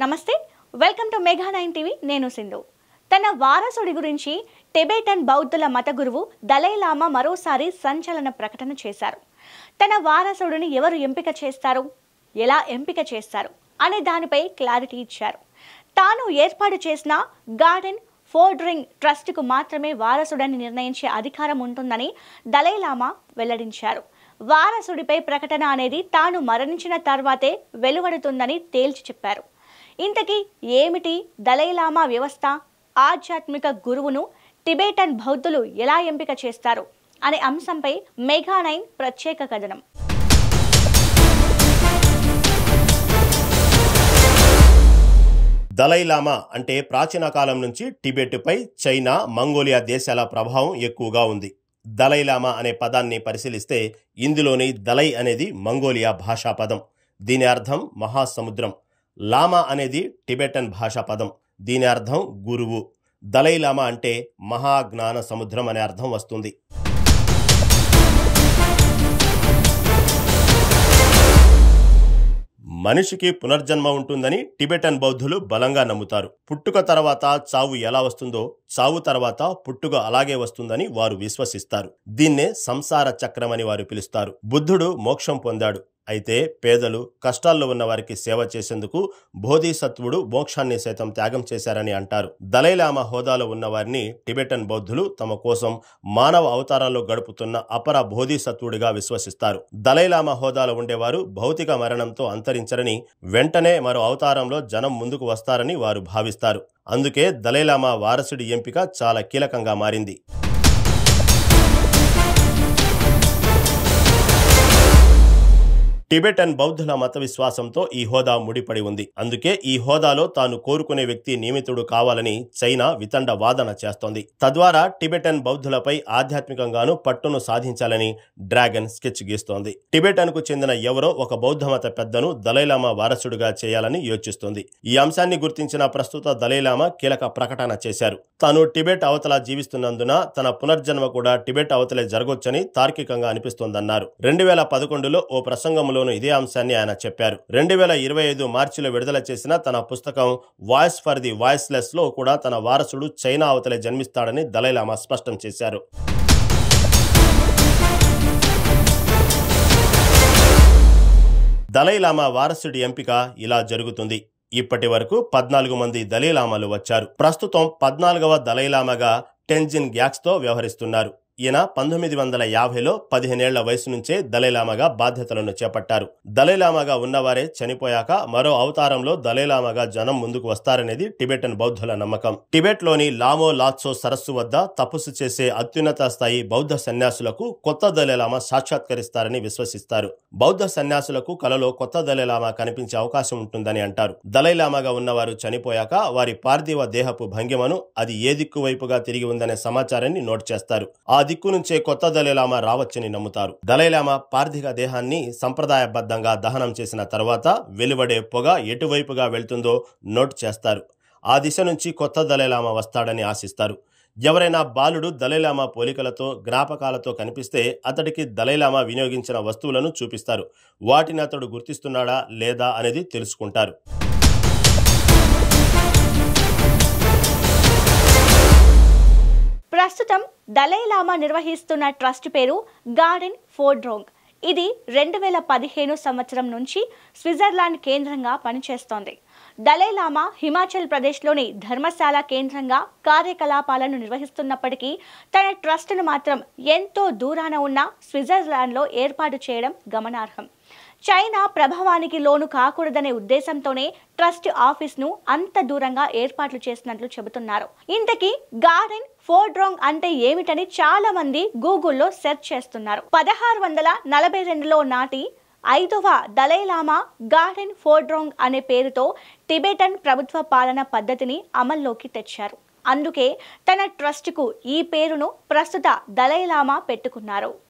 నమస్తే, welcome to mega 9 TV. నేను సింధు. తన వారసుడి గురించి టిబెటన్ బౌద్ధుల మత గురువు దలైలామా మరోసారి సంచలన ప్రకటన చేశారు. తన వారసుడిని ఎవరు ఎంపిక చేస్తారు, ఎలా ఎంపిక చేస్తారు అనే దానిపై క్లారిటీ ఇచ్చారు. తాను ఏర్పాటు చేసిన గార్డెన్ ఫోర్డ్రింగ్ ట్రస్ట్కు మాత్రమే వారసుడని నిర్ణయించే అధికారం ఉంటుందని దలైలామా వెల్లడించారు. వారసుడిపై ప్రకటన అనేది తాను మరణించిన తర్వాతే వెలువడుతుందని తేల్చి చెప్పారు. ఇంతకీ ఏమిటి దలైలామా వ్యవస్థ? ఆధ్యాత్మిక గురువును టిబెటన్ బౌద్ధులు ఎలా ఎంపిక చేస్తారు అనే అంశంపై మెగా 9 ప్రత్యేక కథనం. దలైలామా అంటే ప్రాచీన కాలం నుంచి టిబెట్పై చైనా, మంగోలియా దేశాల ప్రభావం ఎక్కువగా ఉంది. దలైలామా అనే పదాన్ని పరిశీలిస్తే ఇందులోని దలై అనేది మంగోలియా భాషా పదం. దీని అర్థం మహాసముద్రం. లామా అనేది టిబెటన్ భాషా పదం. దీని అర్థం గురువు. దలైలామా అంటే మహాజ్ఞాన సముద్రం అనే అర్థం వస్తుంది. మనిషికి పునర్జన్మ ఉంటుందని టిబెటన్ బౌద్ధులు బలంగా నమ్ముతారు. పుట్టుక తర్వాత చావు ఎలా వస్తుందో చావు తర్వాత పుట్టుక అలాగే వస్తుందని వారు విశ్వసిస్తారు. దీన్నే సంసార చక్రం అని వారు పిలుస్తారు. బుద్ధుడు మోక్షం పొందాడు. అయితే పేదలు, కష్టాల్లో ఉన్న వారికి సేవ చేసేందుకు బోధిసత్వుడు మోక్షాన్ని సైతం త్యాగం చేశారని అంటారు. దలైలామా హోదాలో ఉన్న వారిని టిబెటన్ బౌద్ధులు తమ కోసం మానవ అవతారాల్లో గడుపుతున్న అపర బోధిసత్వుడిగా విశ్వసిస్తారు. దలైలామా హోదాలో ఉండేవారు భౌతిక మరణంతో అంతరించరని, వెంటనే మరో అవతారంలో జనం ముందుకు వస్తారని వారు భావిస్తారు. అందుకే దలైలామా వారసుడి ఎంపిక చాలా కీలకంగా మారింది. టిబెటన్ బౌద్ధుల మత విశ్వాసంతో ఈ హోదా ముడిపడి ఉంది. అందుకే ఈ హోదాలో తాను కోరుకునే వ్యక్తి నియమితుడు కావాలని చైనా వితండ వాదన చేస్తోంది. తద్వారా టిబెటన్ బౌద్ధులపై ఆధ్యాత్మికంగాను పట్టును సాధించాలని డ్రాగన్ స్కెచ్ గీస్తోంది. టిబెటన్ కు చెందిన ఎవరో ఒక బౌద్ధ మత పెద్దను దలైలామా వారసుడిగా చేయాలని యోచిస్తోంది. ఈ అంశాన్ని గుర్తించిన ప్రస్తుత దలైలామా కీలక ప్రకటన చేశారు. తాను టిబెట్ అవతల జీవిస్తున్నందున తన పునర్జన్మ కూడా టిబెట్ అవతలే జరగొచ్చని తార్కికంగా అనిపిస్తోందన్నారు. 2011లో ఓ ప్రసంగంలో ఇదే అంశాన్ని ఆయన చెప్పారు. 2025 మార్చిలో విడుదల చేసిన తన పుస్తకం వాయిస్ ఫర్ ది వాయిస్లెస్ లో కూడా తన వారసుడు చైనా అవతలే జన్మిస్తాడని దలైలామా స్పష్టం చేశారు. దలైలామా వారసుడి ఎంపిక ఇలా జరుగుతుంది. ఇప్పటి వరకు 14 మంది దలైలామాలు వచ్చారు. ప్రస్తుతం 14వ దలైలామాగా టెంజిన్ గ్యాక్స్తో వ్యవహరిస్తున్నారు. ఈయన 1950లో 15 ఏళ్ల వయసు నుంచే దలైలామాగా బాధ్యతలను చేపట్టారు. దలైలామాగా ఉన్నవారే చనిపోయాక మరో అవతారంలో దలైలామాగా జనం ముందుకు వస్తారనేది టిబెటన్ బౌద్ధుల నమ్మకం. టిబెట్ లోని లామో లాత్సో సరస్సు వద్ద తపస్సు చేసే అత్యున్నత స్థాయి బౌద్ధ సన్యాసులకు కొత్త దలైలామా సాక్షాత్కరిస్తారని విశ్వసిస్తారు. బౌద్ధ సన్యాసులకు కలలో కొత్త దలైలామా కనిపించే అవకాశం ఉంటుందని అంటారు. దలైలామాగా ఉన్నవారు చనిపోయాక వారి పార్థివ దేహపు భంగిమను అది ఏ దిక్కు వైపుగా తిరిగి ఉందనే సమాచారాన్ని నోట్ చేస్తారు. ఆ దిక్కు నుంచే కొత్త దలైలామా రావచ్చని నమ్ముతారు. దలైలామా పార్థివ దేహాన్ని సంప్రదాయబద్ధంగా దహనం చేసిన తర్వాత వెలువడే పొగ ఎటువైపుగా వెళ్తుందో నోట్ చేస్తారు. ఆ దిశ నుంచి కొత్త దలైలామా వస్తాడని ఆశిస్తారు. ఎవరైనా బాలుడు దలైలామా పోలికలతో, జ్ఞాపకాలతో కనిపిస్తే అతడికి దలైలామా వినియోగించిన వస్తువులను చూపిస్తారు. వాటిని అతడు గుర్తిస్తున్నాడా లేదా అనేది తెలుసుకుంటారు. ప్రస్తుతం దలైలామా నిర్వహిస్తున్న ట్రస్ట్ పేరు గార్డెన్ ఫోర్డ్రింగ్. ఇది 2015 సంవత్సరం నుంచి స్విట్జర్లాండ్ కేంద్రంగా పనిచేస్తోంది. దలైలామా హిమాచల్ ప్రదేశ్లోని ధర్మశాల కేంద్రంగా కార్యకలాపాలను నిర్వహిస్తున్నప్పటికీ తన ట్రస్ట్ను మాత్రం ఎంతో దూరాన ఉన్న స్విట్జర్లాండ్లో ఏర్పాటు చేయడం గమనార్హం. చైనా ప్రభావానికి లోను కాకూడదనే ఉద్దేశంతోనే ట్రస్ట్ ఆఫీస్ను అంత దూరంగా ఏర్పాట్లు చేసినట్లు చెబుతున్నారు. ఇంతకీ గార్డెన్ ఫోర్డ్రింగ్ అంటే ఏమిటని చాలా మంది గూగుల్లో సెర్చ్ చేస్తున్నారు. 1642లో నాటి 5వ దలైలామా గార్డెన్ ఫోర్డ్రింగ్ అనే పేరుతో టిబెటన్ ప్రభుత్వ పాలన పద్ధతిని అమల్లోకి తెచ్చారు. అందుకే తన ట్రస్ట్కు ఈ పేరును ప్రస్తుత దలైలామా పెట్టుకున్నారు.